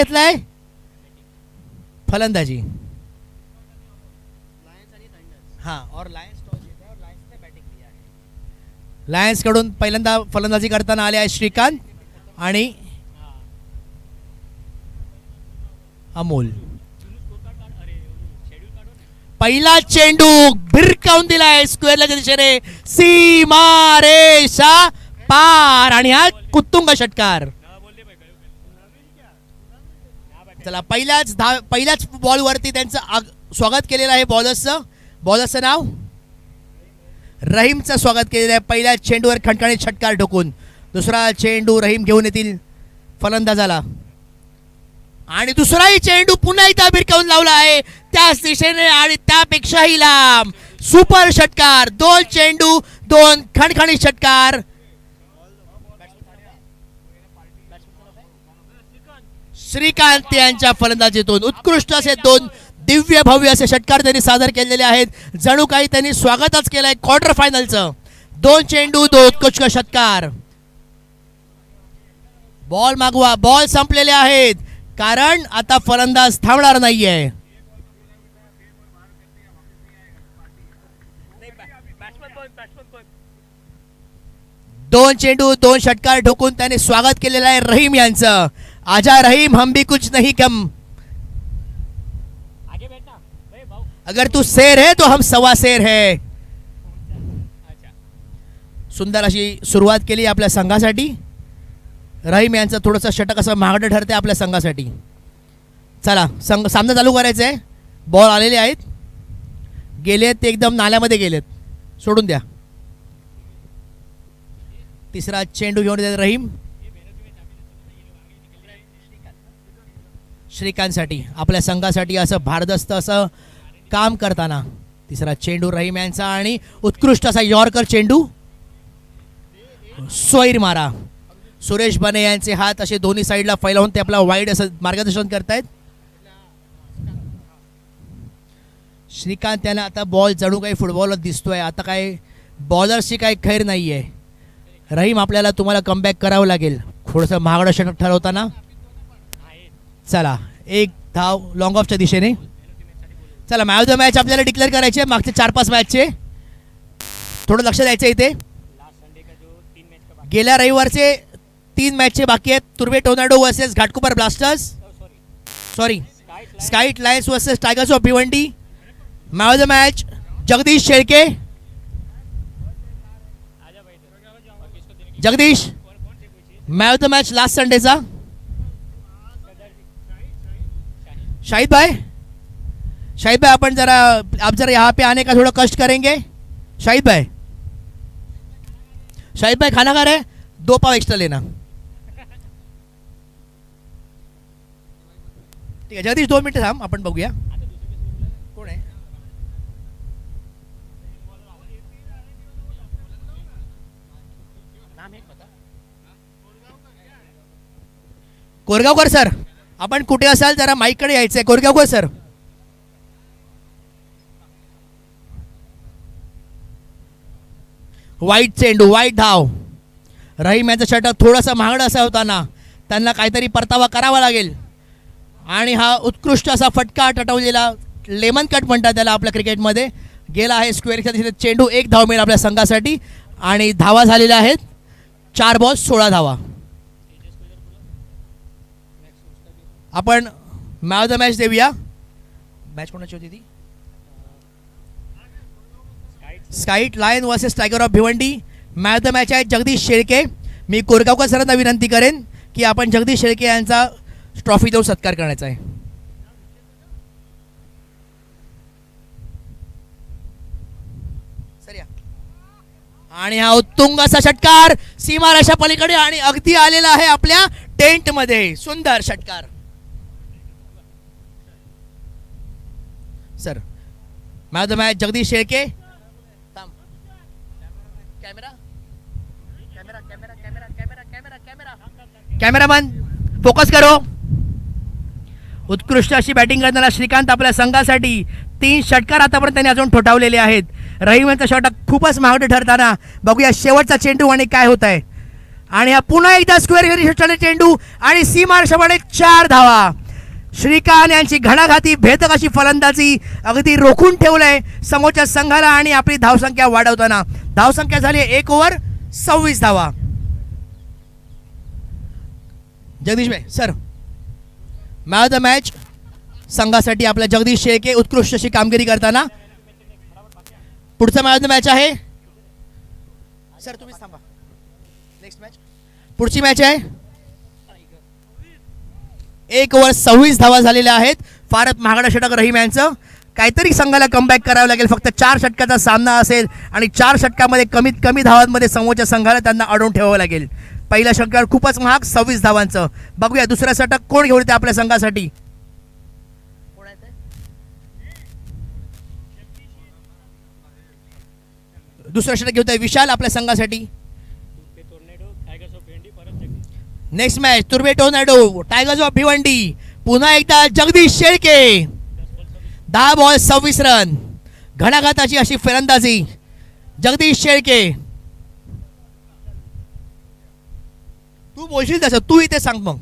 घातलाय? फलंदाजी. हाँ और लायन्स टॉस जीता है और लायन्स ने बैटिंग किया है. लायन्स कडून पहिल्यांदा फलंदाजी करताना आले आहे श्रीकांत आणि अमोल. पहिला चेंडू भिरकावून दिलाय स्क्वेअरच्या दिशेने, सीमा रेषा पार आणि हा उत्तुंग षटकार. चला पहिल्याच बॉलवरती त्यांचं स्वागत केलेलं आहे. बॉलरचं नाव रहीमचं स्वागत केलेलं आहे. पहिल्या चेंडूवर खणखणीत षटकार ठोकून दुसरा चेंडू रहीम घेऊन येतील फलंदाजाला आणि दुसराही चेंडू पुन्हा एकदा भिरकावून लावला आहे त्याच दिशेने आणि त्यापेक्षाही लांब. सुपर षटकार. 2 चेंडू 2 खणखणीत षटकार. श्रीकांत यांच्या फलंदाजीतून उत्कृष्ट असे 2 दिव्य भव्य असे षटकार त्यांनी सादर केलेले आहेत. जणू काही त्यांनी स्वागतच केलंय क्वार्टर फायनलचं. 2 चेंडू 2 उत्कृष्ट षटकार. बॉल मागवा. बॉल संपलेले आहेत कारण आता फलंदाज थांबणार नाहीये. दोन चेंडू 2 षटकार ठोकून त्याने स्वागत केलेलं आहे रहीम यांचं. आजा रहीम, हम भी कुछ नहीं कम. अगर तू शेर है तो हम सवा शेर है. सुंदर अशी सुरुवात केली आपल्या संघासाठी. रहीम यांचं थोडंसं षटक असं महागडं ठरते आपल्या संघासाठी. चला सामना चालू करायचं आहे. बॉल आलेले आहेत, गेलेत ते एकदम नाल्यामध्ये गेलेत, सोडून द्या. तिसरा चेंडू घेऊन येतात रहीम. श्रीकांतसाठी आपल्या संघासाठी असं भारदस्त असं काम करताना तिसरा चेंडू रहीम यांचा आणि उत्कृष्ट असा यॉर्कर चेंडू. स्वैर मारा. सुरेश बने यांचे हात असे दोन्ही साईडला फैलावून ते आपला वाईड असं मार्गदर्शन करतायत. श्रीकांत यांना आता बॉल जणू काही फुटबॉलवर दिसतोय. आता काय बॉलर्सची काही खैर नाही आहे. रहीम आपल्याला तुम्हाला कमबॅक करावं लागेल थोडंसं महागडं षटक ठरवताना. चला 1 धाव लॉंग ऑफच्या दिशेने. चला मॅच ऑफ द मॅच आपल्याला डिक्लेअर करायचे मागचे 4-5 मॅचचे. थोडं लक्ष द्यायचं इथे. गेल्या रविवारचे 3 मॅचचे बाकी आहेत. तुर्बे tornado versus Ghatkopar blasters, sorry Skyte lions versus tigers of Bhiwandi. Match of the match Jagdish Shelke. Jagdish, match of the match last संडेचा शाहिद भाई. शाहिद भाई अपन जरा आप जरा यहाँ पे आने का थोड़ा कष्ट करेंगे. शाहिद भाई, शाहिद भाई खाना खा रहे, 2 पाव एक्स्ट्रा लेना. ठीक आहे जगदीश 2 मिनिटं थांब, आपण बघूया कोण आहे. कोरगावकर सर, आपण कुठे असाल जरा माईककडे यायचंय. कोरगावकर सर. वाईट चेंडू, वाईट धाव. रहीम यांचा षटक थोडासा महागडा असा होताना त्यांना काहीतरी परतावा करावा लागेल आणि हा उत्कृष्ट असा फटका टटवलेला लेमन कट म्हणतात त्याला आपल्या क्रिकेटमध्ये गेला आहे स्क्वेअरच्या दिशेने. चेंडू 1 धाव मिळेल आपल्या संघासाठी आणि धावा झालेल्या आहेत 4 बॉल 16 धावा. आपण मॅच ऑफ द मॅच देऊया. मॅच कोणाची होती ती? Skyte lion versus tiger of Bhiwandi. Match of the match आहे जगदीश शेळके. मी कोरगावकर सरांना विनंती करेन की आपण जगदीश शेळके यांचा ट्रॉफी देऊन सत्कार करण्याचा आहे. आणि हा उत्तुंग असा षटकार सीमारेषा पलीकडे आणि अगदी आलेला आहे आपल्या टेंट मध्ये. सुंदर षटकार. Sir match of the match Jagdish Shelke. Camera camera camera camera camera camera camera cameraman focus करो. उत्कृष्ट अशी बॅटिंग करणारा श्रीकांत आपल्या संघासाठी 3 षटकार आतापर्यंत त्यांनी अजून ठोठावलेले आहेत. रहीम यांचा षटक खूपच महागडं ठरताना बघूया शेवटचा चेंडू आणि काय होत आहे. आणि हा पुन्हा एकदा स्क्वेअर चेंडू आणि सीमारेषेकडे 4 धावा. श्रीकांत यांची घणाघाती भेदक अशी फलंदाजी अगदी रोखून ठेवलंय समोरच्या संघाला आणि आपली धावसंख्या वाढवताना. धावसंख्या झाली 1 ओव्हर 26 धावा. जगदीश भाई sir, man of the match संघासाठी आपल्या जगदीश शेळके उत्कृष्ट अशी कामगिरी करताना. पुढचा मॅन ऑफ द मॅच आहे सर, तुम्हीच थांबा. नेक्स्ट मॅच, पुढची मॅच आहे 1 ओव्हर 26 धावा झालेल्या आहेत. फारच महागडा षटक रहीम यांचं. काहीतरी संघाला कमबॅक करावं लागेल. फक्त 4 षटकाचा सामना असेल आणि 4 षटकामध्ये कमीत कमी धावांमध्ये समोरच्या संघाला त्यांना अडवून ठेवावं लागेल. पहिल्या षटकावर खूपच महाग 26 धावांचं. बघूया दुसरा षटक कोण घेऊन येते आपल्या संघासाठी. दुसरा षटक घेऊन आहे विशाल आपल्या संघासाठी. नेक्स्ट मॅच तुर्बे टोर्नेडो टायगर्स ऑफ भिवंडी. पुन्हा एकदा जगदीश शेळके. 10 ball 26 run. घणाघाताची अशी फलंदाजी जगदीश शेळके. तू बोलशील तसं, तू इथे सांग मग,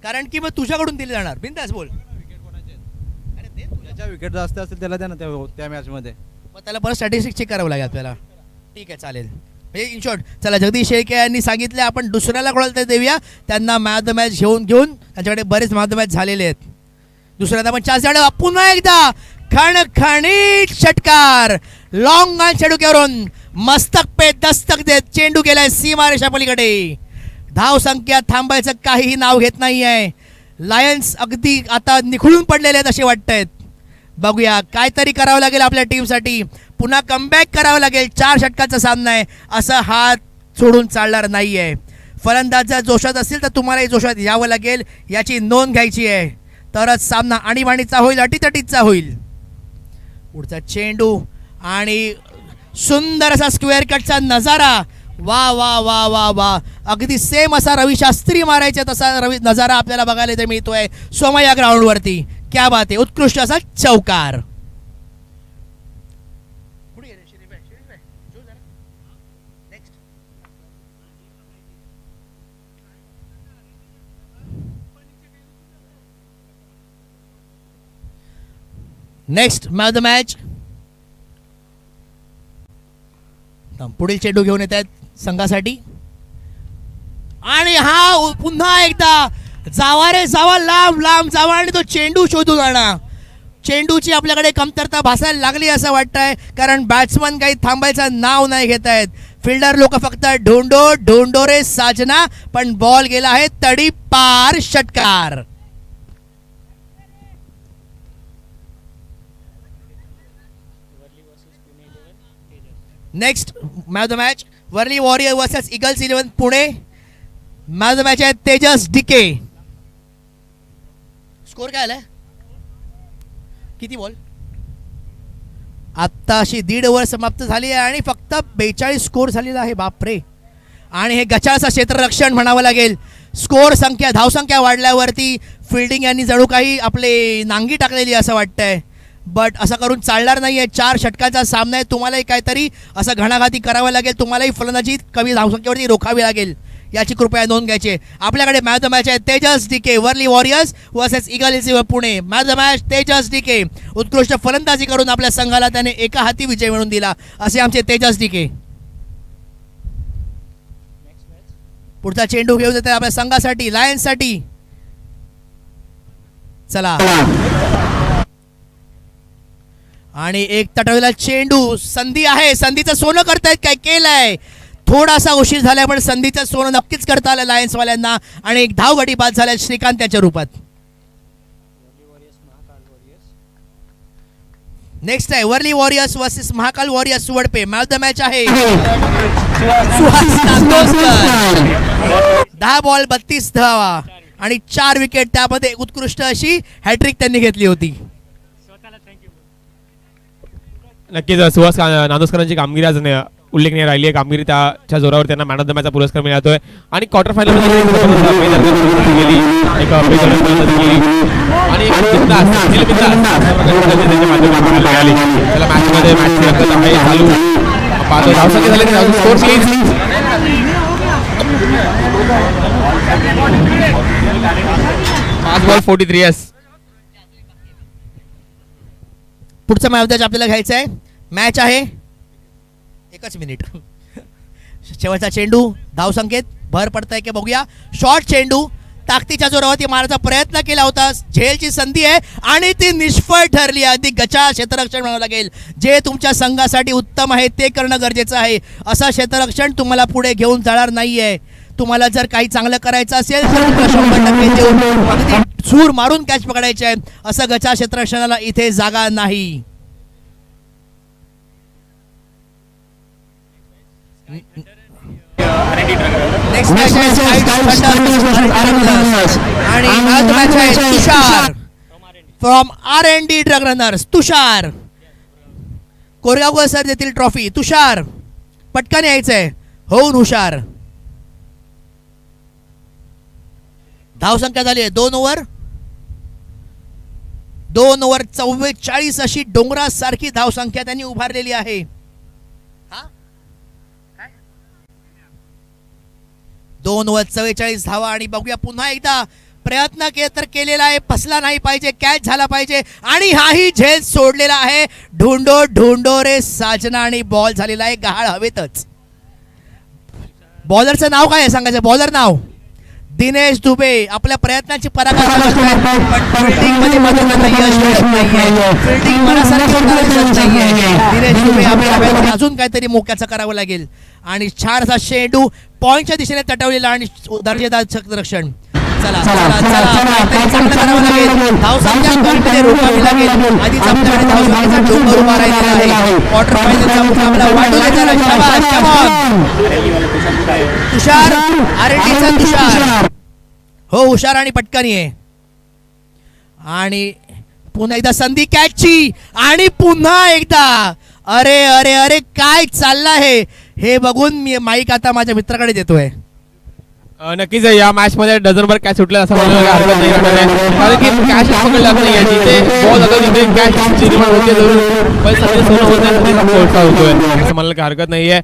कारण की मग तुझ्याकडून दिले जाणार. बिंदास बोल. ज्याच्या विकेट जास्त असेल त्याला द्या ना त्या मॅच मध्ये. मग त्याला परत स्टॅटिस्टिक्स चेक करावं लागेल आपल्याला. ठीक आहे चालेल. म्हणजे इन शॉर्ट चला जगदीश शेळके यांनी सांगितले आपण दुसऱ्याला कोणाला तरी देऊया. त्यांना मॅन ऑफ द मॅच घेऊन त्यांच्याकडे बरेच मॅन ऑफ द मॅच झालेले आहेत. दुसऱ्याला आपण 4 चेंडू. पुन्हा एकदा खणखणीत षटकार लॉंग ऑन चेंडूवरून मस्तक पे दस्तक देत चेंडू गेलाय सीमारेषा पलीकडे. धावसंख्या थांबायचं काहीही नाव घेत नाही आहे. लायन्स अगदी आता निखळून पडलेले आहेत असे वाटत. बघूया काहीतरी करावं लागेल आपल्या टीमसाठी. पुन्हा कमबॅक करावं लागेल. 4 षटकाचा सामना आहे, असं हात सोडून चालणार नाही आहे. फलंदाज जर जोशात असतील तर तुम्हालाही जोशात यावं लागेल, याची नोंद घ्यायची आहे. तरच सामना आणीबाणीचा होईल, अटीतटीचा होईल. पुढचा चेंडू आणि सुंदर असा स्क्वेअर कटचा नजारा. वा वा वा वा वा, अगदी सेम असा रवी शास्त्री मारायचा तसा नजारा आपल्याला बघायला इथे मिळतोय सोमय्या ग्राउंडवरती. क्या बात आहे, उत्कृष्ट असा चौकार. Next man of the match पुढील चेंडू घेऊन येत आहेत संघासाठी. आणि हा पुन्हा एकदा जावा रे जावा, लांब लांब जावा आणि तो चेंडू शोधून आणा. चेंडूची आपल्याकडे कमतरता भासायला लागली असं वाटतंय, कारण बॅट्समन काही थांबायचं नाव नाही घेत आहेत. फिल्डर लोक फक्त ढोंडो ढोंडो रे साजना, पण बॉल गेला आहे तडी पार षटकार. Next man of the match Worli Warrior versus Eagles 11 Pune. Man of the match आहे तेजस डिके. स्कोर काय आलाय, किती बॉल? आत्ता अशी 1.5 ओव्हर समाप्त झाली आहे आणि फक्त 42 स्कोर झालेला आहे. बापरे. आणि हे गचाळचं क्षेत्ररक्षण म्हणावं लागेल. स्कोर संख्या धावसंख्या वाढल्यावरती फिल्डिंग यांनी जणू काही आपले नांगी टाकलेली असं वाटतंय. बट असं करून चालणार नाही आहे. 4 षटकाचा सामना आहे. तुम्हालाही काहीतरी असं घणाघाती करावं लागेल. तुम्हालाही फलंदाजी कमी धावसंख्येवरती रोखावी लागेल, याची कृपया नोंद घ्यायची. आपल्याकडे मॅच द मॅच आहे Tejas Dike Worli warriors versus Eagles Pune. Match the match Tejas Dike. उत्कृष्ट फलंदाजी करून आपल्या संघाला त्याने एका हाती विजय मिळवून दिला, असे आमचे तेजस डिके. पुढचा चेंडू घेऊन येतात आपल्या संघासाठी लायन्ससाठी. चला, आणि एक तटवलेला चेंडू. संधी आहे, संधीचं सोनं करतायत काय केलंय. थोडासा उशीर झालाय पण संधीचं सोनं नक्कीच करता आलं लायन्सवाल्यांना. आणि एक धाव गडी बाद झाल्या श्रीकांत त्याच्या रूपात. नेक्स्ट आहे Worli warriors versus Mahakal warriors Vadpe. Match the match आहे सुहास नांदोसकर. 10 बॉल 32 धावा आणि 4 विकेट. त्यामध्ये उत्कृष्ट अशी हॅट्रिक त्यांनी घेतली होती. नक्कीच सुहास नांदोसकरांची कामगिरी आज उल्लेखनीय राहिली आहे. कामगिरी त्याच्या जोरावर त्यांना मॅन ऑफ द मॅचचा पुरस्कार मिळतोय. आणि क्वार्टर फायनल आणि मॅचमध्ये मॅच रंगत आहे चालू. धावसंख्या झाली, स्कोर प्लीज. पाच बॉल 43 यस. पुढचा मॅच आपल्याला घ्यायचा आहे. मॅच आहे एकच मिनिट. शेवटचा चेंडू, धावसंख्येत भर पडताय की बघूया. शॉर्ट चेंडू ताकदीच्या जोरावरती मारायचा प्रयत्न केला होता. झेलची संधी आहे आणि ती निष्फळ ठरली. अगदी गचाळ क्षेत्ररक्षण म्हणावं लागेल. जे तुमच्या संघासाठी उत्तम आहे ते करणं गरजेचं आहे. असं क्षेत्ररक्षण तुम्हाला पुढे घेऊन जाणार नाहीये. तुम्हाला जर काही चांगलं करायचं असेल तर तुम्हाला 100% देऊन अगदी सूर मारून कॅच पकडायचे आहे. असं गचाळ क्षेत्ररक्षणाला इथे जागा नाही. नेक्स्ट मॅच आणि मॅच आहे Tushar from R&D drug runners. Tushar Koregaonkar sir देतील ट्रॉफी. तुषार पटकन यायचंय, होऊन हुशार. धावसंख्या झाली आहे 2 ओव्हर 44 अशी डोंगरासारखी धावसंख्या त्यांनी उभारलेली आहे. 2 ओव्हर 44 धावा. आणि बघूया पुन्हा एकदा प्रयत्न तर केलेला आहे. फसला नाही पाहिजे, कॅच झाला पाहिजे. आणि हाही झेल सोडलेला आहे. ढूंढो ढूंढो रे साजना. आणि बॉल झालेला आहे गहाळ हवेतच. बॉलरचं नाव काय आहे सांगायचं? बॉलर नाव दिनेश दुबे. आपल्या प्रयत्नाची पराकाष्ठा करतायत, पण फिल्डिंग मध्ये मात्र यश मिळत नाहीये. फिल्डिंग मनासारखी दिसत नाहीये. दिनेश दुबे आपल्याला अजून काहीतरी मोक्याचं करावं लागेल. आणि छान असा चेंडू पॉइंटच्या दिशेने तटवलेला आणि दर्जेदार क्षेत्ररक्षण. चला चला चला काहीतरी चांगलं करावं लागेल. धावसंख्या कमीमध्ये रोखावी लागेल. आधीच आपल्याकडे धावसंख्येचा डोंगर उभा राहिलेला आहे. क्वार्टर फायनलचा मुकाबला वाढू द्यायचा. शाबास, कम ऑन. तुषार R&D चा तुषार. हो, हुशार आणि पटकन आहे. आणि पुन्हा एकदा संधी कॅचची. आणि पुन्हा एकदा अरे अरे अरे काय चाललं आहे हे बघून मी माईक आता माझ्या मित्राकडे देतोय. नक्कीच या मॅच मध्ये डझनभर कॅच सुटले असं म्हणायला हरकत नाही. कारण की कॅच पकडले जात नाही. जिथे बॉल जातो तिथे कॅच निर्माण होते जरूर, पण संधी सोनं होत नाही, कोळसा होतोय असं म्हणायला हरकत नाहीये.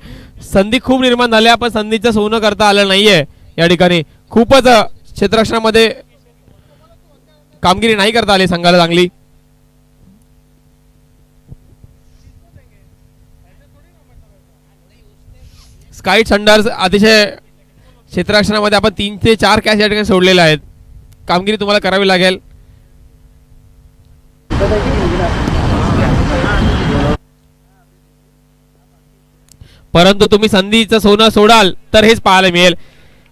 संधी खूप निर्माण झाल्या पण संधीचं सोनं करता आलं नाहीये. या ठिकाणी खूपच क्षेत्ररक्षणामध्ये कामगिरी नाही करता आली संघाला चांगली. स्काई थंडर्स अतिशय क्षेत्ररक्षणामध्ये आपण 3 ते 4 कॅच या ठिकाणी सोडलेले आहेत. कामगिरी तुम्हाला करावी लागेल. परंतु तुम्ही संधीचं सोनं सोडाल तर हेच पाहायला मिळेल.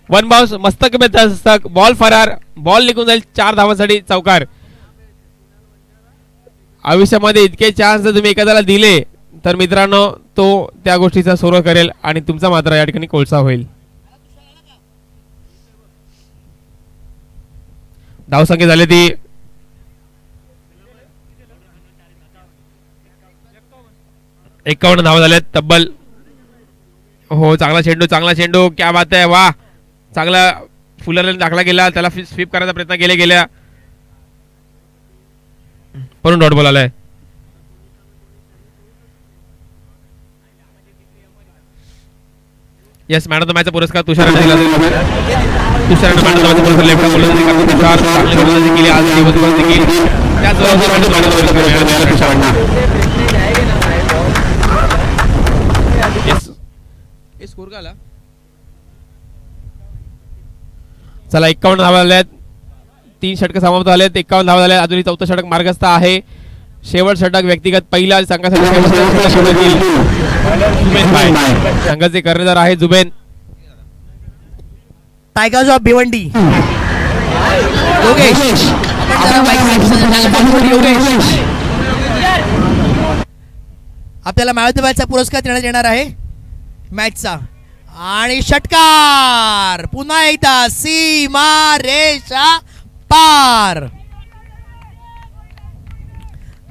1 बाउन्स मस्तक में दस्तक, बॉल फरार, बॉल निघून जाईल 4 धावांसाठी चौकार. आयुष्यामध्ये इतके चान्स जर तुम्ही एखाद्याला दिले तर मित्रांनो तो त्या गोष्टीचा सोनं करेल आणि तुमचा मात्र या ठिकाणी कोळसा होईल. धावसंख्या झाली ती 51 धावा झाल्यात तब्बल. हो, चांगला चेंडू क्या बात आहे. वा, चांगला फुलरने दाखला गेला. त्याला स्वीप करायचा प्रयत्न गेल्या पण डॉट बॉल आलाय. यस, मॅन ऑफ द मॅचचा पुरस्कार तुषाराने दिला. तुषाराने मॅन ऑफ द मॅचचा पुरस्कार लेफ्ट गोलंदाजी करतो. तुषार चांगली गोलंदाजी केली आज दिवसभर देखील. त्याच बरोबर मॅन ऑफ द पुरस्कार मिळाला तुषारांना. यस, हे स्कोर का आला? चला 51 धावा झाल्यात. 3 षटक समाप्त झालेत. 51 धावा झाल्यात. अजूनही 4थं षटक मार्गस्थ आहे. शेवट षटक व्यक्तिगत पहिला संघासाठी संघाचे कर्णधार आहे जुबेन. Tigers of Bhiwandi Yogesh. आपल्याला मॅन ऑफ द मॅचचा पुरस्कार देण्यात येणार आहे मॅचचा. आणि षटकार पुन्हा एकदा सीमा रेषा पार.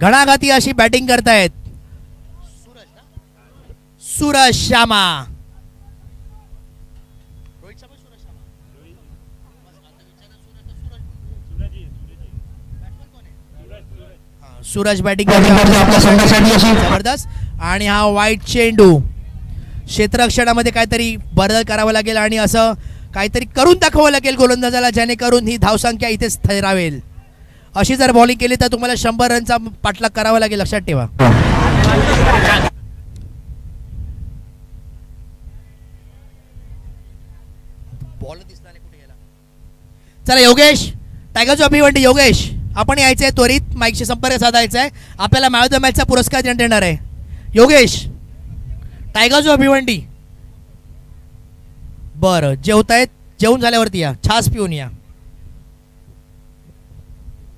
घणाघाती अशी बॅटिंग करतायत सूरज शर्मा. सूरज बॅटिंग जबरदस्त. आणि हा वाईट चेंडू क्षेत्ररक्षणामध्ये काहीतरी बदल करावा लागेल. आणि असं काहीतरी करून दाखवावं लागेल गोलंदाजाला, जेणेकरून ही धावसंख्या इथेच ठरावेल. अशी जर बॉलिंग केली तर तुम्हाला 100 रनचा पाठलाग करावा लागेल, लक्षात ठेवा. बॉल दिसला नाही कुठे गेला. चला योगेश, टायगरचं अभिवंडी योगेश, आपण यायचं आहे, त्वरित माईकशी संपर्क साधायचा आहे. आपल्याला मॅन ऑफ द मॅचचा पुरस्कार देण्यात येणार आहे. योगेश, टायगरचं अभिवंडी. बरं, जेवतायत, जेवून झाल्यावरती या, छास पिऊन या.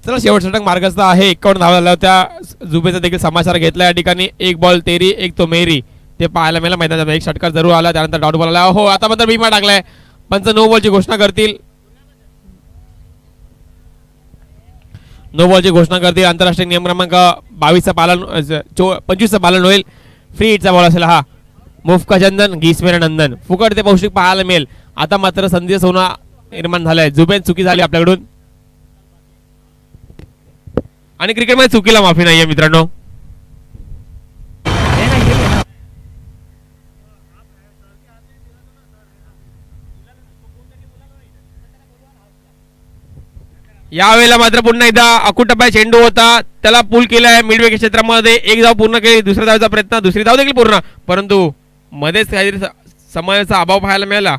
चला शेवटचा षटक मार्गस्थ आहे. 51 धावा झाल्या होत्या. जुबेचा देखील समाचार घेतला या ठिकाणी. एक बॉल तेरी, एक तो मेरी, ते पाहायला मिळालं मैदानात. एक षटकार जरूर आला, त्यानंतर डॉट बॉल आला. हो, आता मात्र भीमा टाकलाय. पंच नो बॉलची घोषणा करतील. नो बॉलची घोषणा करतील. आंतरराष्ट्रीय नियम क्रमांक 22चा पालन 25चं पालन होईल. फ्री हिटचा बॉल असेल हा. मुफ्का चंदन, घिसमेर नंदन, फुकट ते पौष्टिक पाहायला मिळेल. आता मात्र संधी सोना निर्माण झालाय. जुबेन चुकी झाली आपल्याकडून आणि क्रिकेटमध्ये चुकीला माफी नाहीये मित्रांनो. यावेळेला मात्र पुन्हा एकदा अकुटप्पा चेंडू होता, त्याला पूल केलाय मिड विकेट क्षेत्रामध्ये. एक धाव पूर्ण केली, दुसऱ्या धावचा प्रयत्न, दुसरी धाव देखील पूर्ण, परंतु मध्येच काहीतरी समयाचा अभाव पाहायला मिळाला.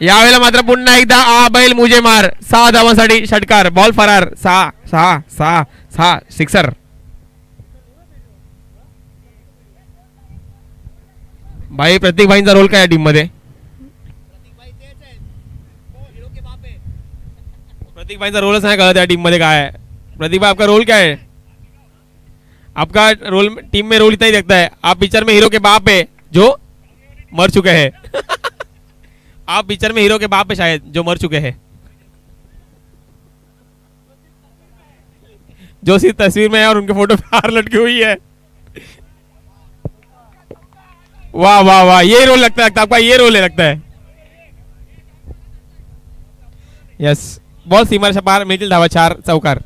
यावेळेला मात्र पुन्हा एकदा आ बैल मुझे मार, 6 धावांसाठी षटकार, बॉल फरार. 6 6 6 6 सिक्सर. भाई प्रतीक भाईंचा रोल काय या टीम मध्ये? प्रतीक भाईंचा रोलच नाही कळत या टीम मध्ये काय है. प्रतीक भाई आपका रोल क्या है? आपका रोल टीम में रोल इतना ही दिखता है. आप पिक्चर में हीरो के बाप है जो मर चुके हैं. आप पिक्चर में हीरो के बाप है शायद जो मर चुके हैं. जो सिर्फ तस्वीर में है और उनके फोटो बाहर लटकी हुई है. वाह वाह वाह, ये रोल लगता है आपका, ये रोल है लगता है. यस, बॉल सीमारेषा पार, मिळतील धावा 4, चौकार.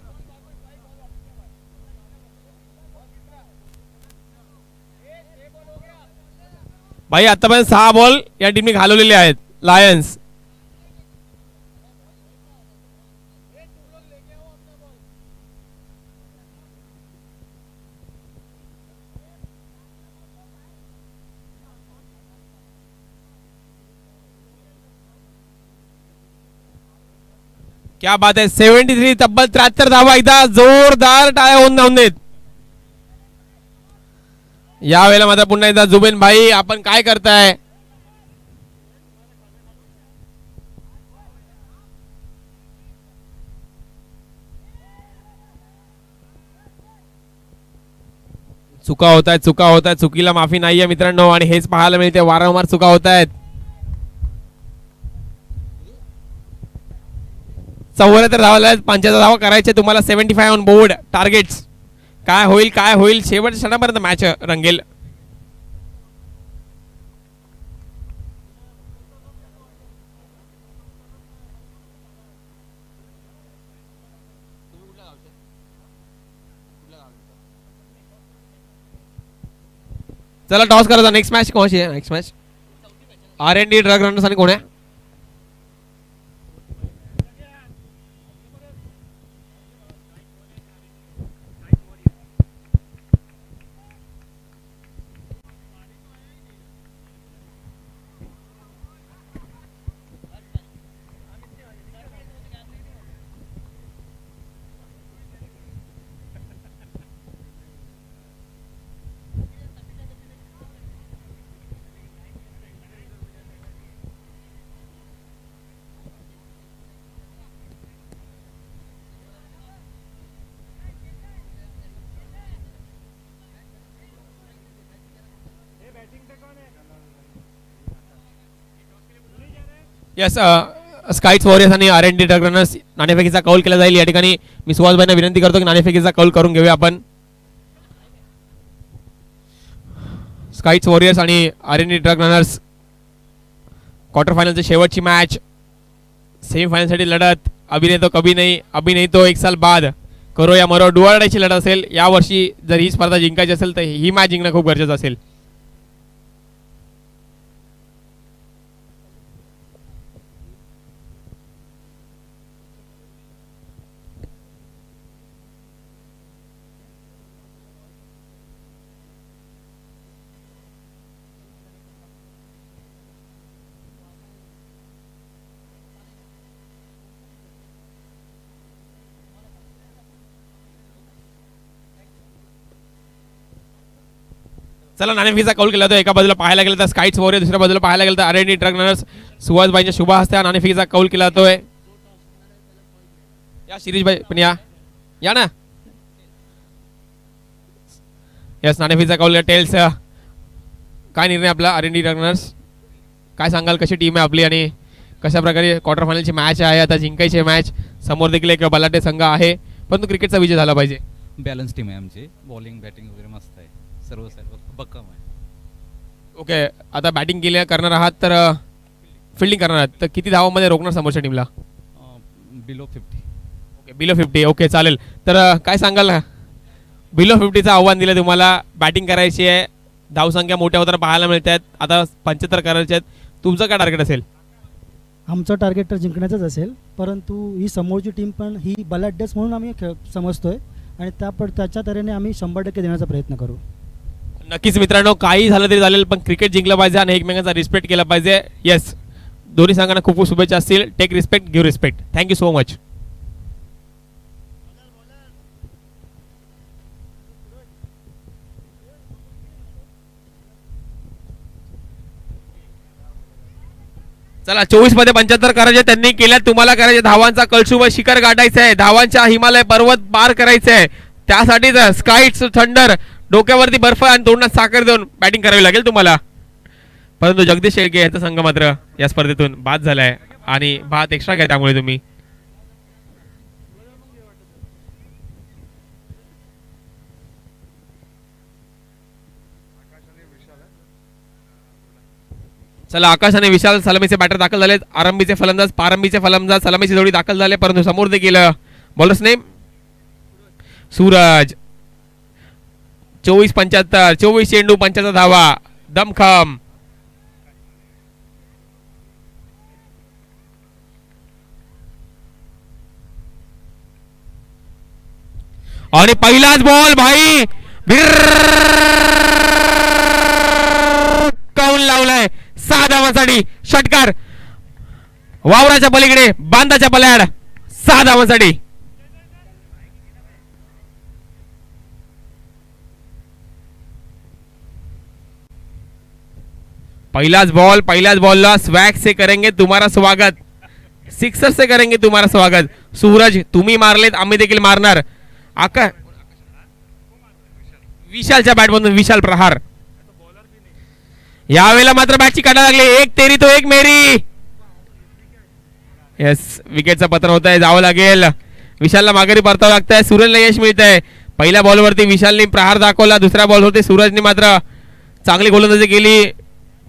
भाई आतापर्यंत 6 बॉल या टीमने घालवलेले आहेत लायन्स. क्या बात है. 73, तब्बल 73 धावा एकदा जोरदार टाळ्या होऊन धावून देत. यावेळेला मात्र पुन्हा एकदा जुबेन भाई, आपण काय करताय? चुका होत आहेत, चुका होत आहेत, चुकीला माफी नाहीये मित्रांनो. आणि हेच पाहायला मिळते, वारंवार चुका होत आहेत. 74 धावा, 75 धावा करायचे तुम्हाला. 75 ऑन बोर्ड टार्गेट्स. काय होईल, काय होईल, शेवटच्या क्षणापर्यंत मॅच रंगेल. चला टॉस करायचा. नेक्स्ट मॅच कोणाची आहे? Next match R&D drug runners आणि कोण आहे? यस, स्काइट्स वॉरियर्स आणि R&D ड्रग रनर्स नाणेफेकीचा कौल केला जाईल. या ठिकाणी मी सुहासभाईंना विनंती करतो की नाणेफेकीचा कौल करून घेऊया आपण. स्काइट्स वॉरियर्स आणि R&D ड्रग रनर्स क्वार्टर फायनलची शेवटची मॅच सेमीफायनलसाठी लढत अभी नहीं तो कभी नहीं, अभी नहीं तो एक साल बाद, करो या मरो डुवाडायची लढत असेल. यावर्षी जर ही स्पर्धा जिंकायची असेल तर ही मॅच जिंकणं खूप गरजेचं असेल. चला नाणेफेकीचा कौल केला तर एका बाजूला पाहायला गेलं तर स्काइट्स वॉरियर, दुसऱ्या बाजूला पाहायला गेलं तर आर.एन.डी ट्रक रनर्स. सुहासबाईंच्या शुभ हस्ते नाणेफेकीचा कौल केला जातोय. या शिरीषबाई पण या ना. यस नाणेफेकीचा कौल टेल्स. काय निर्णय आपला आर.एन.डी ट्रक रनर्स, काय सांगाल कशी टीम आहे आपली आणि कशा प्रकारे क्वार्टर फायनलची मॅच आहे, आता जिंकायची मॅच, समोर देखील एक बलाढ्य संघ आहे परंतु क्रिकेटचा विजय झाला पाहिजे. बॅलन्स टीम आहे आमची. बॉलिंग बॅटिंग वगैरे मस्त आहे. सर्व बक्कम आहे. ओके, आता बॅटिंग केली करणार आहात तर फिल्डिंग करणार आहात तर किती धावांमध्ये रोखणार समोरच्या टीमला? बिलो 50. Okay below 50. ओके चालेल. तर काय सांगाल बिलो 50चं आव्हान दिलं तुम्हाला, बॅटिंग करायची आहे, धावसंख्या मोठ्या होताना पाहायला मिळत आहेत, आता 75 करायचे आहेत, तुमचं काय टार्गेट असेल? आमचं टार्गेट तर जिंकण्याचंच असेल, परंतु ही समोरची टीम पण ही बलाढ्यच म्हणून आम्ही समजतोय आणि त्याच्या तऱ्हेने आम्ही 100% देण्याचा प्रयत्न करू. नक्कीच मित्रांनो, काही झालं तरी चालेल पण क्रिकेट जिंकलं पाहिजे आणि एकमेकांचा रिस्पेक्ट केला पाहिजे. येस, दोन्ही संघांना खूप खूप शुभेच्छा असतील. Take respect, give respect. Thank you so much. चला 24 मध्ये 75 करायचे त्यांनी केल्या, तुम्हाला करायचे धावांचा कळसुब शिखर गाठायचा आहे, धावांचा हिमालय पर्वत पार करायचे आहे. त्यासाठीच स्काइट्स थंडर डोक्यावरती बर्फ आणि तोंडात साखर देऊन बॅटिंग करावी लागेल तुम्हाला. परंतु जगदीश शेळके यांचा संघ मात्र या स्पर्धेतून बाद झालाय आणि बाद एक्स्ट्रा घ्या त्यामुळे तुम्ही. चला आकाश आणि विशाल सलामीचे बॅटर दाखल झाले. आरंभीचे फलंदाज पारंबीचे फलंदाज सलामीची जोडी दाखल झाले परंतु समोर देखील बॉलर्स नेम सूरज. 24-75, 24 चेंडू 75 धावा, दमखम. आणि पहिलाच बॉल भाई काऊन लावलाय 6 धावांसाठी. षटकार वावराच्या पलीकडे बांधाच्या पल्याड 6 धावांसाठी. पहिलाच बॉलला स्वॅग से करेंगे तुम्हारा स्वागत, सिक्सर से करेंगे तुम्हारा स्वागत. सूरज तुम्ही मारलेत आम्ही देखील मारणार. आका विशालच्या बॅटमधून विशाल प्रहार. यावेळेला मात्र बॅटची काढायला लागली. एक तेरी तो एक मेरी. येस, विकेटचं पतन होत आहे, जावं लागेल. विशालला माघारी परतावं लागत आहे. सूरजला यश मिळत आहे. पहिल्या बॉलवरती विशालने प्रहार दाखवला, दुसऱ्या बॉलवरती सूरजने मात्र चांगली गोलंदाजी केली,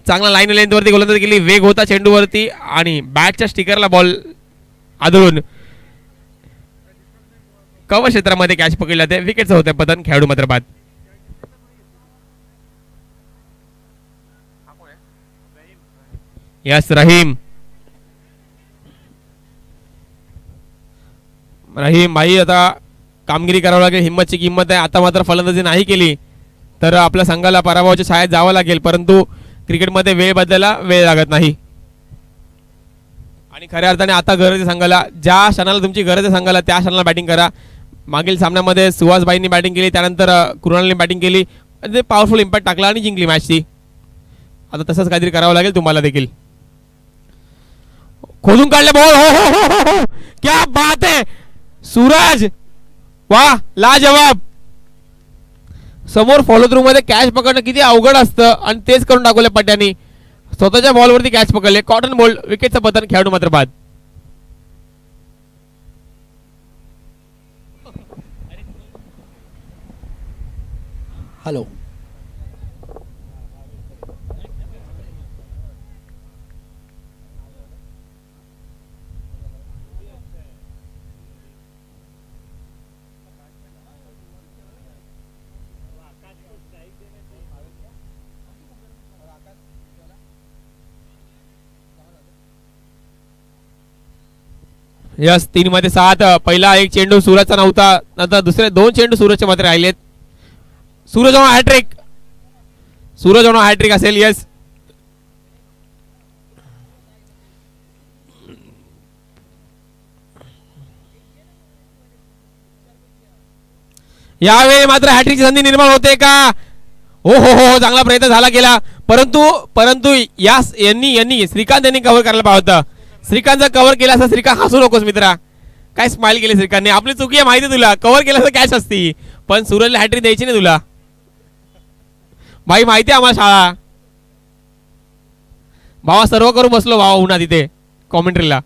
चांगला लाईन लेंथवरती गोलंदाजी केली, वेग होता चेंडूवरती आणि बॅटच्या स्टिकरला बॉल आदळून कव्हर क्षेत्रामध्ये कॅच पकडला ते विकेटचं होतं पतन. खेळाडू मात्र बाद. यस रहीम भाई आता कामगिरी करावं लागेल, हिम्मतची किंमत आहे. आता मात्र फलंदाजी नाही केली तर आपल्या संघाला पराभवाच्या छायेत जावं लागेल, परंतु क्रिकेटमध्ये वेळ बदलायला वेळ लागत नाही आणि खऱ्या अर्थाने आता गरज आहे संघाला. ज्या क्षणाला तुमची गरज आहे संघाला त्या क्षणाला बॅटिंग करा. मागील सामन्यामध्ये सुहासबाईंनी बॅटिंग केली, त्यानंतर कृणालने बॅटिंग केली, ते पॉवरफुल इम्पॅक्ट टाकला आणि जिंकली मॅच ती. आता तसंच काहीतरी करावं लागेल तुम्हाला देखील. खोदून काढले बॉल. हो क्या बात है सूरज, वाह लाजवाब. समोर फॉलो थ्रू मध्ये कॅच पकडणं किती अवघड असतं आणि तेच करून टाकवले पट्ट्यानी. स्वतःच्या बॉलवरती कॅच पकडले, कॉटन बॉल, विकेटचं पतन, खेळाडू मात्र बाद. Hello, yes 3-7. पहिला एक चेंडू सूरजचा नव्हता, नंतर दुसरे 2 चेंडू सूरजचे मात्र राहिलेत. सूरज हॅट्रिक असेल. यस यावेळी मात्र हॅट्रिकची संधी निर्माण होते का? हो चांगला प्रयत्न झाला गेला, परंतु यांनी श्रीकांत यांनी कव्हर करायला पाहिजे होतं. श्रीकांत जर कव्हर केला असता, श्रीकांत हसू नकोस मित्रा, काय स्माइल केली श्रीकांतने. आपली चुकी आहे माहिती तुला, कव्हर केला असता कॅच असती, पण सूरजला हॅट्रिक द्यायची नाही तुला भाई, माहिती आहे आम्हाला शाळा. भावा सर्व करून बसलो भावा उन्हा तिथे कॉमेंट्रीला.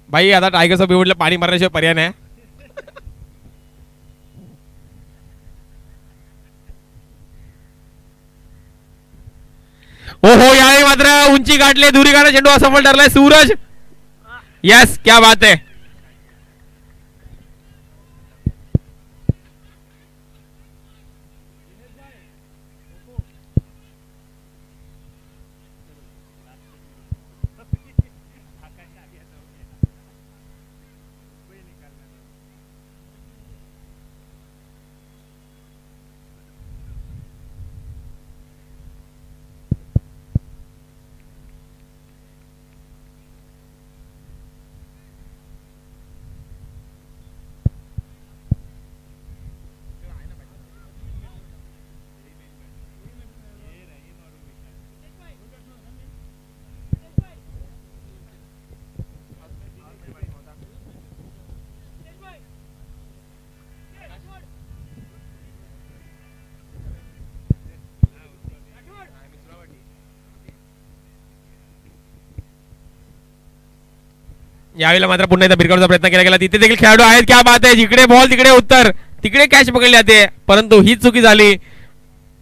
भाई आता टायगरचा बिवडला पाणी मारण्याशिवाय पर्याय नाही. हो यावेळी मात्र उंची गाठले, दुरी गाठा चेंडू असफल ठरलाय सूरज. यस क्या बात आहे. यावेळेला मात्र पुन्हा एकदा बिरकावण्याचा प्रयत्न केला गेला. तिथे देखील खेळाडू आहेत. क्या बात आहे. जिकडे बॉल तिकडे उत्तर, तिकडे कॅच पकडली जाते, परंतु ही चुकी झाली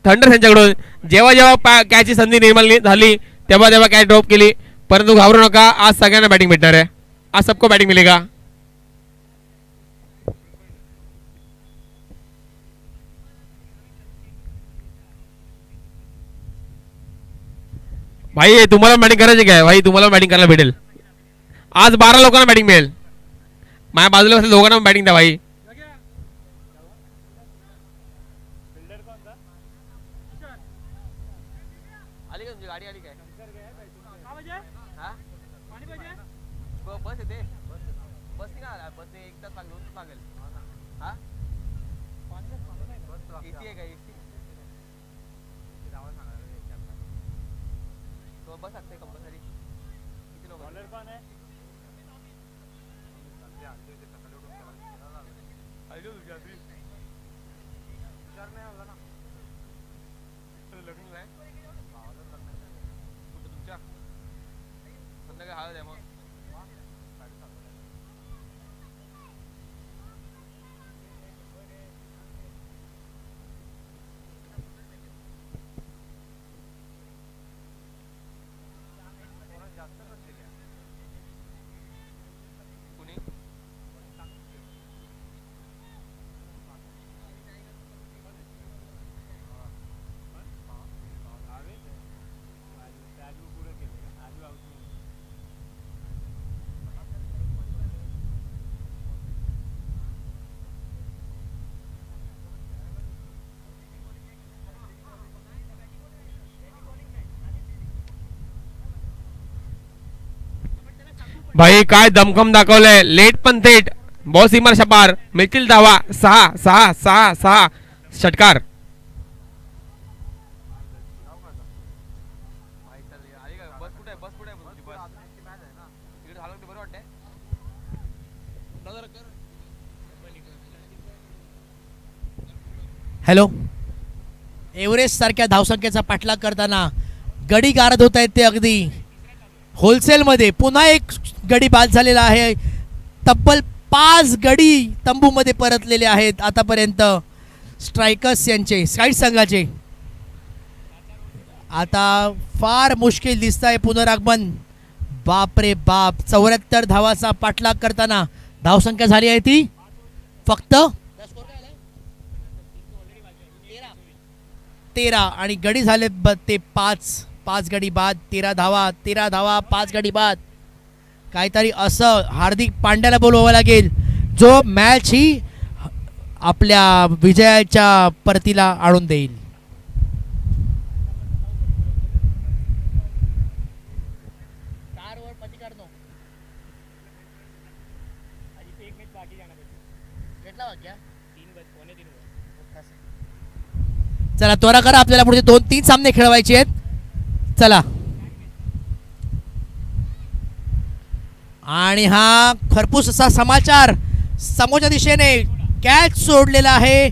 थंडर यांच्याकडून. जेव्हा जेव्हा कॅचची संधी निर्माण झाली तेव्हा कॅच ड्रॉप केली. परंतु घाबरू नका, आज सगळ्यांना बॅटिंग भेटणार आहे. आज सबको बॅटिंग मिलेगा. भाई तुम्हाला बॅटिंग करायची काय भाई, तुम्हाला बॅटिंग करायला भेटेल. आज 12 लोकांना बॅटिंग मिळेल. माझ्या बाजूला बसले दोघांना बॅटिंग द्या भाई. गाडी आली काय बस येते, बस नाही बस एक तास लागेल, 2 तास लागेल. हा एसी आहे का? एसी बस असते कंपल्सरी. किती लोक तुमच्या संध्याकाळी हळद आहे मग. भाई काय दमखम दाखवलंय. लेट पण थेट बॉस सीमार शपार मिळतील धावा. 6 षटकार. हॅलो, एव्हरेस्ट सारख्या धावसंख्येचा पाठलाग करताना गडी गारद होत आहेत ते अगदी होलसेलमध्ये. पुन्हा एक गडी बाद झालेला आहे. तब्बल 5 गडी तंबूमध्ये परतलेले आहेत आतापर्यंत स्ट्रायकर्स यांचे स्काईट संघाचे. आता फार मुश्किल दिसत आहे पुनरागमन. बाप रे बाप, 74 धावाचा पाठलाग करताना धावसंख्या झाली आहे ती फक्त 13 आणि गडी झाले ते 5 गडी बाद. 13 धावा 5 गडी बाद. काहीतरी असं हार्दिक पांड्याला बोलवावं लागेल जो मॅच ही आपल्या विजयाच्या परतीला आणून देईल. चला त्वरा करा, आपल्याला पुढचे 2-3 सामने खेळवायचे आहेत. चला. आणि हा खरपूस असा समाचार समोरच्या दिशेने कॅच सोडलेला आहे,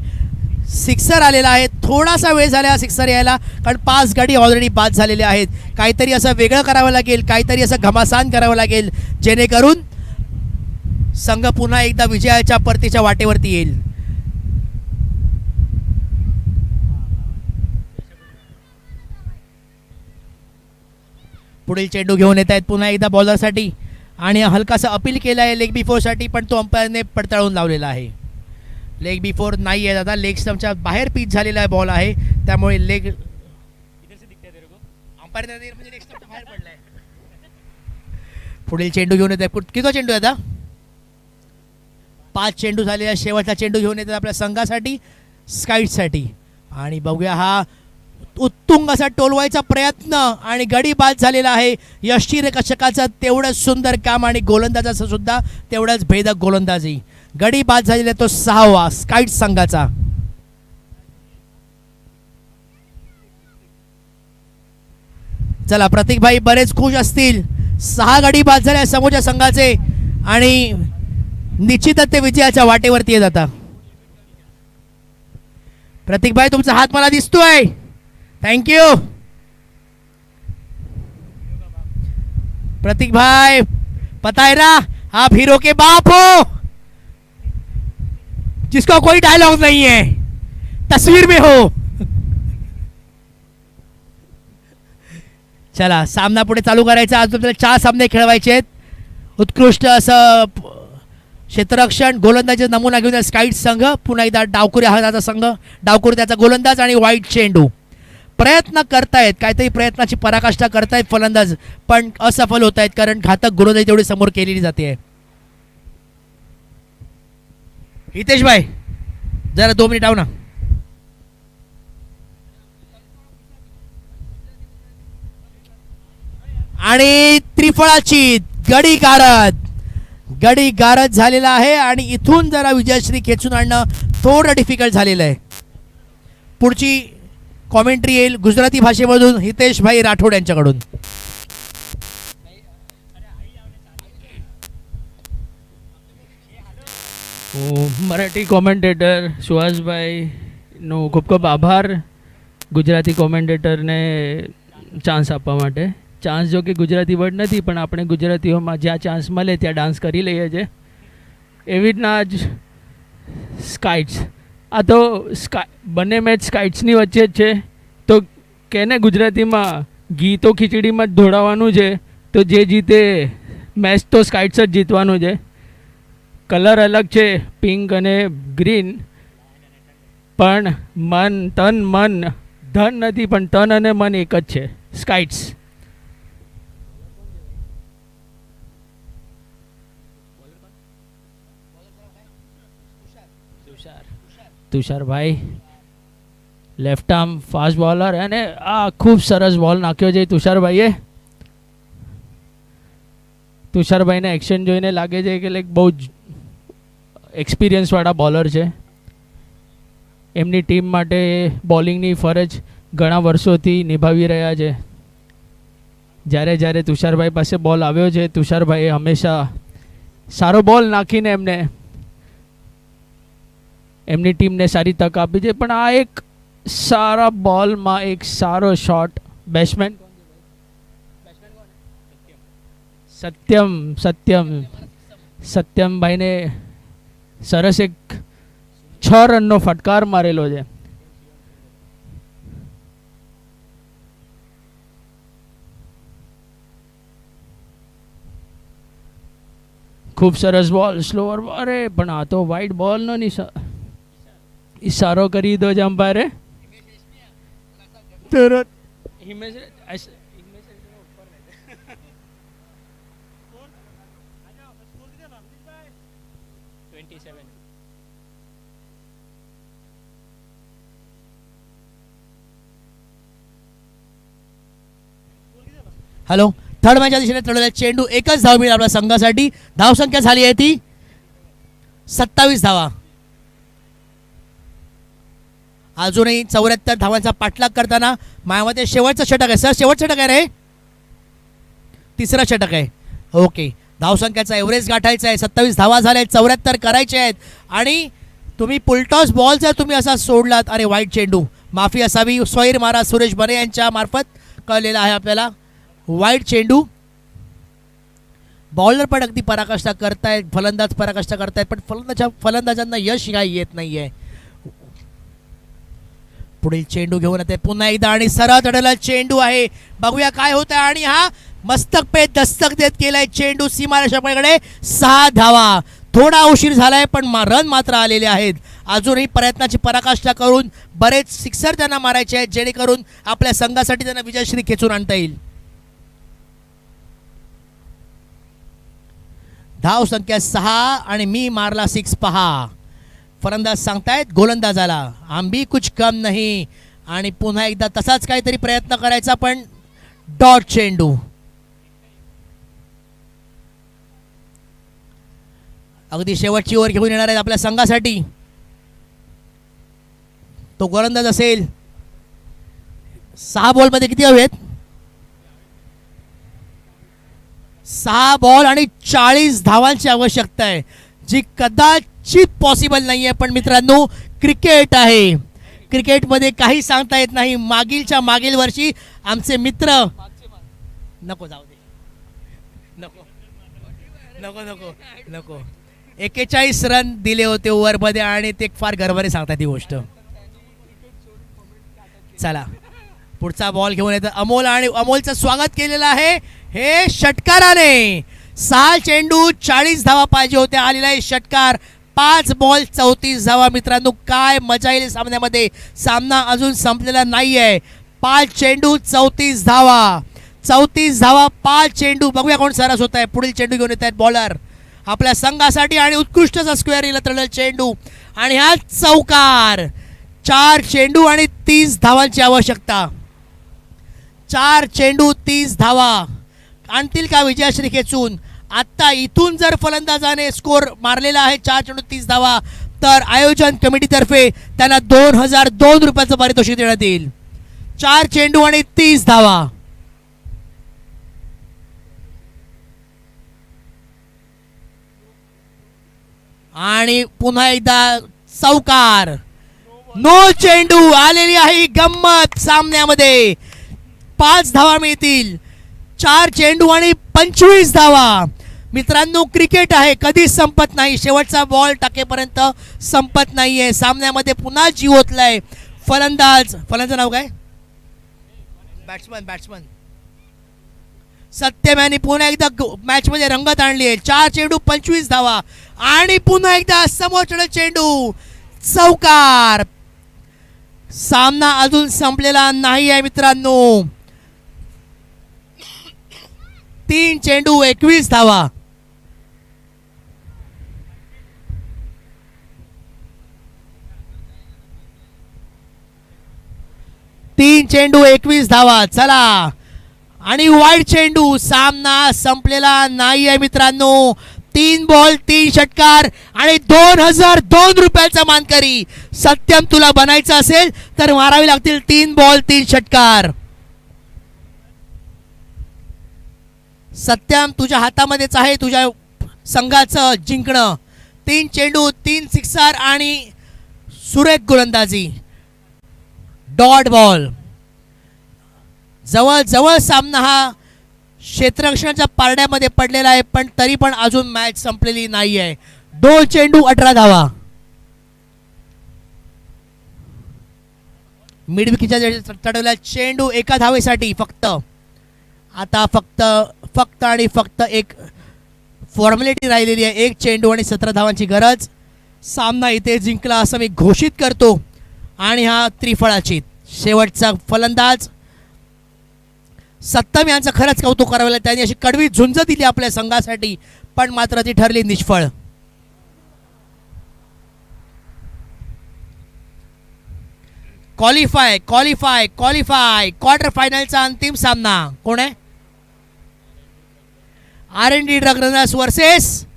सिक्सर आलेला आहे. थोडासा वेळ झाला सिक्सर यायला, कारण 5 गडी ऑलरेडी बाद झालेले आहेत. काहीतरी असं वेगळं करावं लागेल, काहीतरी असं घमासान करावं लागेल जेणेकरून संघ पुन्हा एकदा विजयाच्या परतीच्या वाटेवरती येईल. पुढील चेंडू घेऊन येत आहेत पुन्हा एकदा बॉलरसाठी आणि हलकासा अपील केलं आहे लेग बिफोरसाठी, पण तो अंपायरने पडताळून लावलेला आहे. लेग बिफोर नाही आहे दादा, लेग स्टम्पच्या बाहेर पिच झालेला आहे बॉल आहे, त्यामुळे लेग अंपायर म्हणजे लेग स्टम्पच्या बाहेर पडलाय. पुढील चेंडू घेऊन येत आहे. किती चेंडू आहे आता? 5 चेंडू झालेला आहे. शेवटचा चेंडू घेऊन येतात आपल्या संघासाठी, स्काईटसाठी. आणि बघूया हा उत्तुंग असा टोलवायचा प्रयत्न आणि गडी बाद झालेला आहे. यष्टिरक्षकाचं तेवढंच सुंदर काम आणि गोलंदाजाचं सुद्धा तेवढंच भेदक गोलंदाजी. गडी बाद झालेला तो 6वा स्काईट संघाचा. चला प्रतीक भाई बरेच खुश असतील. 6 गडी बाद झाल्या समोरच्या संघाचे आणि निश्चितच ते विजयाच्या वाटेवरती येत आता. प्रतीक भाई तुमचा हात मला दिसतोय, थैंक यू. प्रतीक भाई पता है ना आप हीरो के बाप हो जिसका कोई डायलॉग नहीं है, तस्वीर में हो. चला सामना पुढे चालू करायचा. आज आपल्याला 4 सामने खेळवायचे आहेत. उत्कृष्ट असं क्षेत्ररक्षण गोलंदाजी नमुना घेऊन स्काईट संघ पुन्हा एकदा डावकुरी हाताचा संघ, डावकुरी त्याचा गोलंदाज आणि वाईट चेंडू. प्रयत्न करतायत, काहीतरी प्रयत्नाची पराकाष्ठा करतायत फलंदाज, पण असफल होत आहेत कारण घातक गोलंदाजी तेवढी समोर केलेली जाते. हितेश भाई जरा 2 मिनिट आव ना. आणि त्रिफळाची गडी गारद झालेला आहे आणि इथून जरा विजयश्री खेचून आणणं थोडं डिफिकल्ट झालेलं आहे. पुढची कॉमेंट्री येईल गुजराती भाषेमधून हितेश भाई राठोड यांच्याकडून. મરાઠી કોમેન્ટેટર સુહાસભાઈનો ખૂબ ખૂબ આભાર ગુજરાતી કોમેન્ટેટરને ચાન્સ આપવા માટે. ચાન્સ જો કે ગુજરાતી વર્ડ નથી, પણ આપણે ગુજરાતીઓમાં જ્યાં ચાન્સ મળે ત્યાં ડાન્સ કરી લઈએ છીએ. એવી રીતના જ સ્કાઇટ્સ, આ તો બંને મેચ સ્કાઇટ્સની વચ્ચે જ છે. તો કેને ગુજરાતીમાં ઘી તો ખીચડીમાં જ ઢોળાવવાનું છે, તો જે જીતે મેચ તો સ્કાઇટ્સ જ જીતવાનું છે. કલર અલગ છે, પિંક અને ગ્રીન, પણ તન મન ધન નથી, પણ તન અને મન એક જ છે, સ્કાઇટ્સ. Tusharbhai left arm fast bowler, અને આ ખૂબ સરસ બોલ નાખ્યો છે તુષારભાઈએ. તુષારભાઈને એક્શન જોઈને લાગે છે કે લાઈક બહુ જ એક્સપિરિયન્સવાળા બોલર છે. એમની ટીમ માટે બોલિંગની ફરજ ઘણા વર્ષોથી નિભાવી રહ્યા છે. જ્યારે જ્યારે તુષારભાઈ પાસે બોલ આવ્યો છે, તુષારભાઈએ હંમેશા સારો બોલ નાખીને એમની ટીમને સારી તક આપી છે. પણ આ એક સારા બોલમાં એક સારો શોટ બેટ્સમેન સત્યમભાઈને સરસ એક 6 રનનો ફટકાર મારેલો છે. ખૂબ સરસ બોલ, સ્લોઅર. અરે પણ આ તો વાઇડ બોલનો ઇશારો કરી દો છે અમ્પાયરે તરત. हॅलो, थर्ड मॅचच्या दिशेने चढवलेला चेंडू, एकच धाव मिळेल आपल्या संघासाठी. धावसंख्या झाली आहे ती 27 धावा. अजूनही 74 धावांचा पाठलाग करताना मायामध्ये शेवटचं षटक आहे. सर शेवटचं षटक आहे रे, तिसरं षटक आहे. ओके, धावसंख्याचा एव्हरेज गाठायचा आहे. 27 धावा झाल्या, 74 करायचे आहेत. आणि तुम्ही पुलटॉस बॉल जर तुम्ही असा सोडलात, अरे वाईट चेंडू, माफी असावी, स्वैर मारा सुरेश बने यांच्या मार्फत कळलेला आहे आपल्याला. वाईट चेंडू. बॉलर पण अगदी पराकाष्ठा करतायत, फलंदाज पराकाष्ठा करतायत, पण फलंदाजांना यश काही येत नाहीये. पुढील चेंडू घेऊन येते पुन्हा एकदा आणि सरळ चढलेला चेंडू आहे. बघूया काय होत आहे. आणि हा मस्तक पे दस्तक देत केलाय चेंडू सीमारेषेकडे. 6 धावा. थोडा उशीर झालाय पण रन मात्र आलेले आहेत. अजूनही प्रयत्नाची पराकाष्ठा करून बरेच सिक्सर त्यांना मारायचे आहेत, जेणेकरून आपल्या संघासाठी त्यांना विजयश्री खेचून आणता येईल. धाव संख्या 6 आणि मी मारला 6. पहा, फलंदाज सांगतायत गोलंदाजाला हम भी कुछ कम नहीं. आणि पुन्हा एकदा तसाच काहीतरी प्रयत्न करायचा, पण डॉट चेंडू. अगदी शेवटची ओव्हर घेऊन येणार आहेत आपल्या संघासाठी. तो गोलंदाज असेल. 6 बॉलमध्ये किती हवेत? 6 बॉल आणि 40 धावांची आवश्यकता आहे, जी कदाचित पॉसिबल नाही आहे. पण मित्रांनो, क्रिकेट आहे, क्रिकेटमध्ये काही सांगता येत नाही. मागील वर्षी आमचे मित्र, नको जाऊ दे, नको नको नको नको 41 रन दिले होते ओव्हरमध्ये आणि ते फार गर्वाने सांगतात ही गोष्ट. चला, पुढचा बॉल घेऊन येतं अमोल आणि अमोलचं स्वागत केलेलं आहे हे षटकाराने. 6 चेंडू 40 धावा पाहिजे होत्या, आलेला आहे षटकार. 5 बॉल 34 धावा. मित्रांनो, काय मजा येईल सामन्यामध्ये. सामना अजून संपलेला नाही आहे. 5 चेंडू 34 धावा. 34 धावा, 5 चेंडू. बघूया कोण सरस होत आहे. पुढील चेंडू घेऊन येत आहेत बॉलर आपल्या संघासाठी आणि उत्कृष्टचा स्क्वेअर येईल तळलेला चेंडू. आणि हा चौकार. 4 चेंडू आणि 30 धावांची आवश्यकता. 4 चेंडू 30 धावा आणतील का विजयश्री खेचून. आत्ता इथून जर फलंदाजाने स्कोर मारलेला आहे 4 चेंडू 30 धावा, तर आयोजन कमिटीतर्फे त्यांना 2002 रुपयाचं पारितोषिक देण्यात येईल. 4 चेंडू आणि 30 धावा. आणि पुन्हा एकदा चौकार. नो चेंडू. आलेली आहे गंमत सामन्यामध्ये. 5 धावा मिळतील. 4 चेंडू आणि 25 धावा. मित्रांनो, क्रिकेट आहे, कधीच संपत नाही. शेवटचा बॉल टाकेपर्यंत संपत नाहीये. सामन्यामध्ये पुन्हा जीव ओतलाय. फलंदाज नाव काय? बॅट्समन सत्यम यांनी पुन्हा एकदा मॅच मध्ये रंगत आणली आहे. 4 चेंडू 25 धावा आणि पुन्हा एकदा समोरचा चेंडू चौकार. सामना अजून संपलेला नाही आहे मित्रांनो. 3 चेंडू 21 धावा. तीन चेंडू 21 धावा. चला, आणि वाईट चेंडू. सामना संपलेला नाही आहे मित्रांनो. 3 बॉल 3 षटकार आणि 2002 रुपयाचा मानकरी. सत्यम, तुला बनायचं असेल तर मारावे लागतील 3 बॉल 3 षटकार. सत्यम, तुझ्या हातामध्येच आहे तुझ्या संघाचं जिंकणं. 3 चेंडू 3 सिक्सर आणि सुरेख गोलंदाजी. Dot ball. जवळ जवळ सामना हा क्षेत्ररक्षणाच्या पारड्यामध्ये पडलेला आहे, पण तरी पण अजून मॅच संपलेली नाही आहे. 2 चेंडू 18 धावा. मिडविकीच्या चढवलेला चेंडू 1 धावेसाठी फक्त. आता फक्त आणि फक्त एक फॉर्मॅलिटी राहिलेली आहे. 1 चेंडू आणि 17 धावांची गरज. सामना इथे जिंकला असं मी घोषित करतो. आणि हा त्रिफळाची शेवटचा फलंदाज सत्तम यांचं खरंच कौतुक करावं लागेल. त्यांनी अशी कडवी झुंज दिली आपल्या संघासाठी, पण मात्र ती ठरली निष्फळ. क्वालिफाय क्वार्टर फायनलचा अंतिम सामना कोण आहे? R&D Drug Runners versus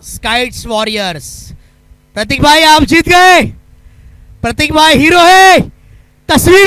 Skytes warriors. Pratik bhai आप जीत गए, प्रतीक भाई हीरो है, तस्वीर